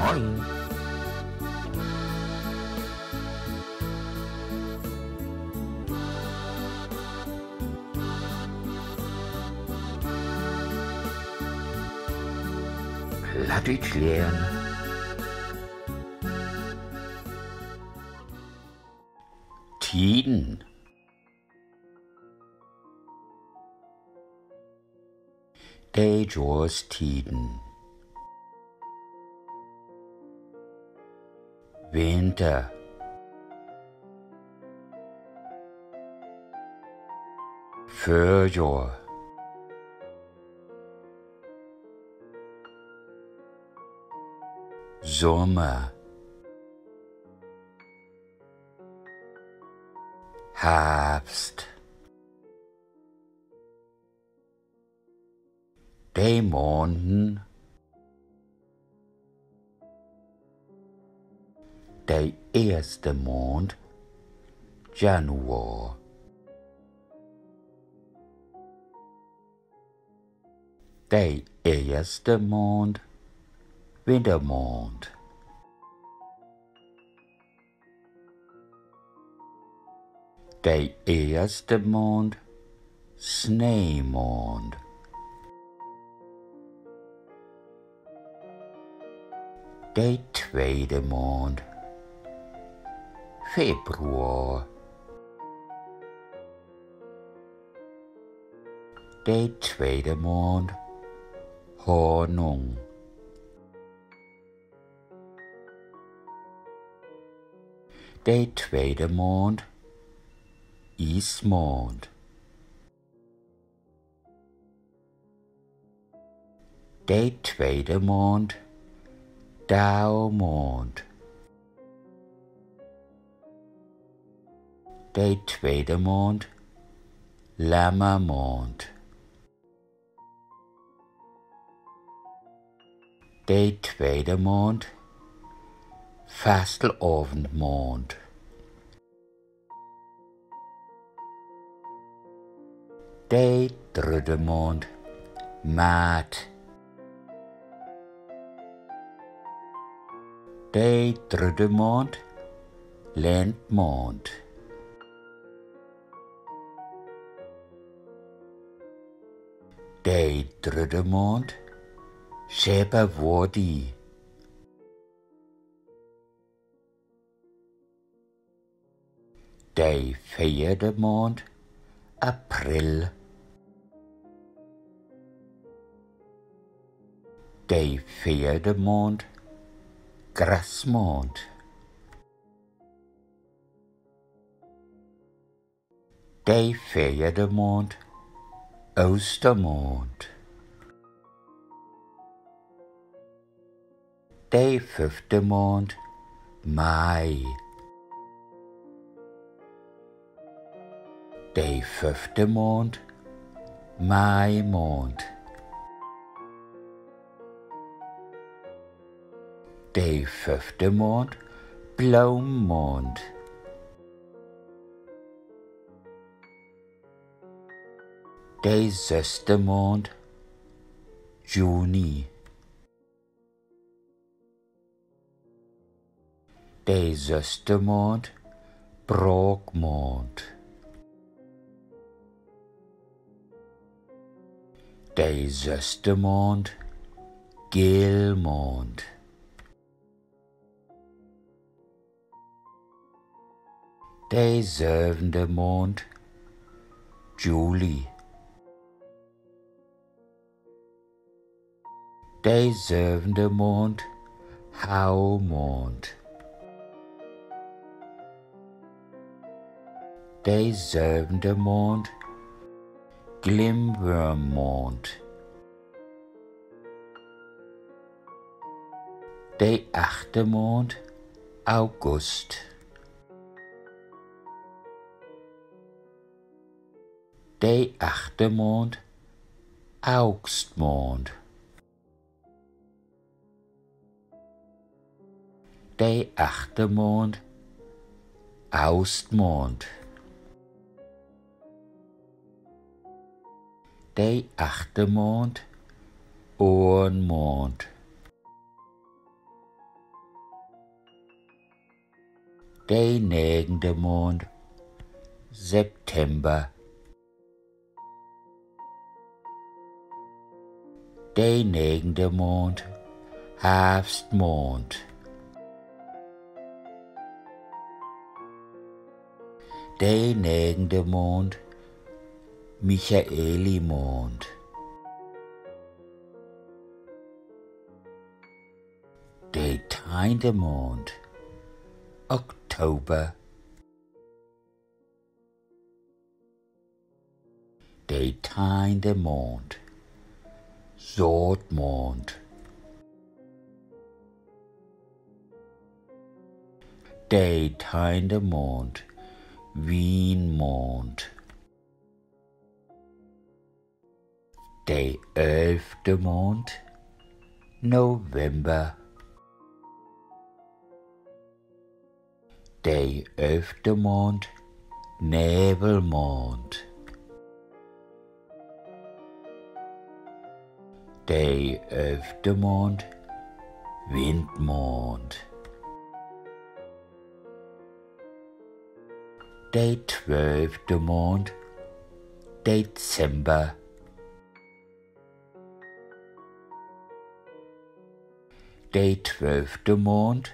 Moin. Plattdeutsch lernen. Tiden. Tiden. Winter. Förjår. Sommer. Herbst. De måneden. De erste måned. Januar. De erste måned. Wintermond. De erste Mond. Schneemond. De tweede Mond. Februar. De tweede Mond. Honung. De tweede Mond. Ismond. De tweede Mond. Dauwmond. De tweede Mond. Lammermond. De tweede Mond. Vastelovndmond. De derde Mond. Maart. De derde Mond. Lentmond. De derde Mond. Februari. De vierde Mond. April. De vierde Mond. Grasmond. De vierde Mond. Oostermond. De vijfde Mond. Mei. De vijfde Mond. Maimond. De vijfde Mond. Blauwmond. De zesde Mond. Juni. De zesde Mond. Brookmond. De zesde Mond. Geelmond. De zevende Mond. Juli. De zevende Mond. Houwmond. De zevende Mond. Glimwormmond. De achte Mond. August. De achte Mond. Augstmond. De achte Mond. Austmond. De achte Mond. Oornmond. De negende måned, september. De negende måned, havstmåned. De negende måned, Michaelimåned. De tiende måned, oktober. De tiende måned, sortmåned. De tiende måned, vinmåned. De 11. måned, november. De 11. måned, navelmåned. De 11. måned, vindmåned. De 12. måned, december. De 12. måned,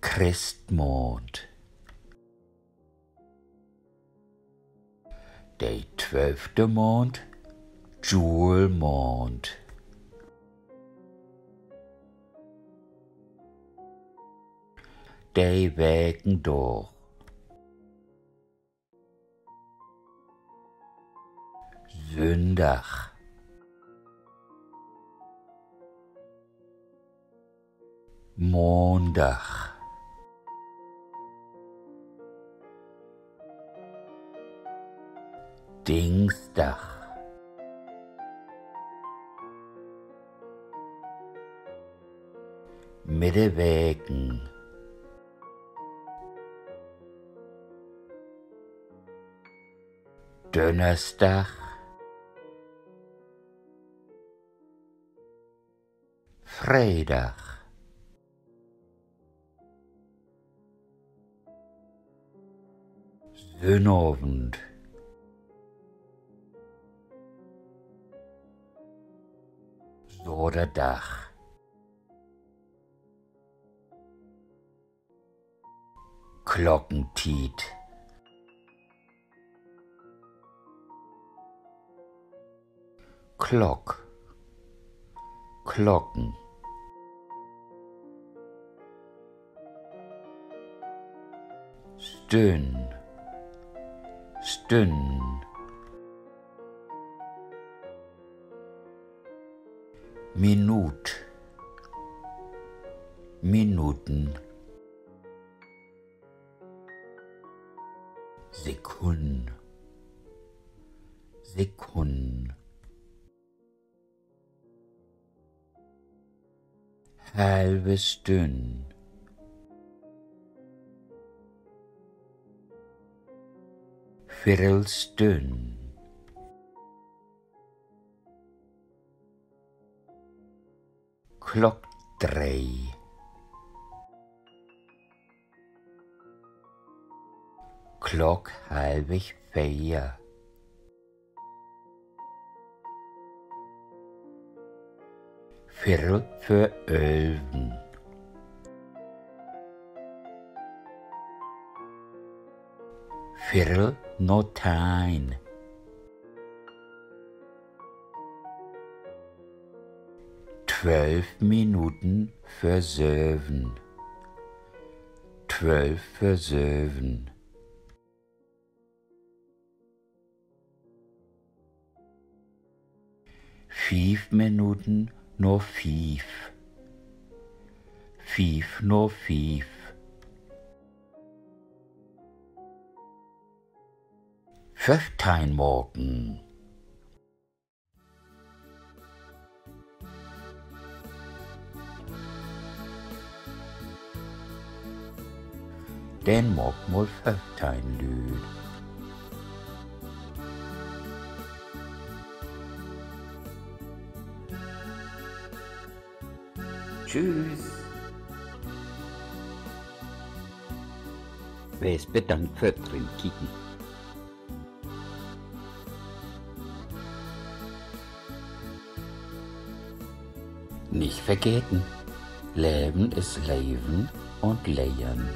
kristmåned. De 12. måned, jewelmåned. De Wägendor. Søndag. Måndag. Dingsdag. Middelvæggen. Donnerstag. Fredag. Søndag. Zaterdag. Klokkentid. Klokken. Stund. Minuten. Sekund. Halve stund. Viertelstund. Klokkdrei. Halvig 4. Viertel für 11. Viertel nå 10. 12 Minuten für 7. 12 für 7. 5 Minuten nur 5. 5 nur 5. 15 morgen. Den må 15 lyd. Tschüss. Wees bedankt für drin kicken. Nicht vergessen, Leben ist Leben und Lehren.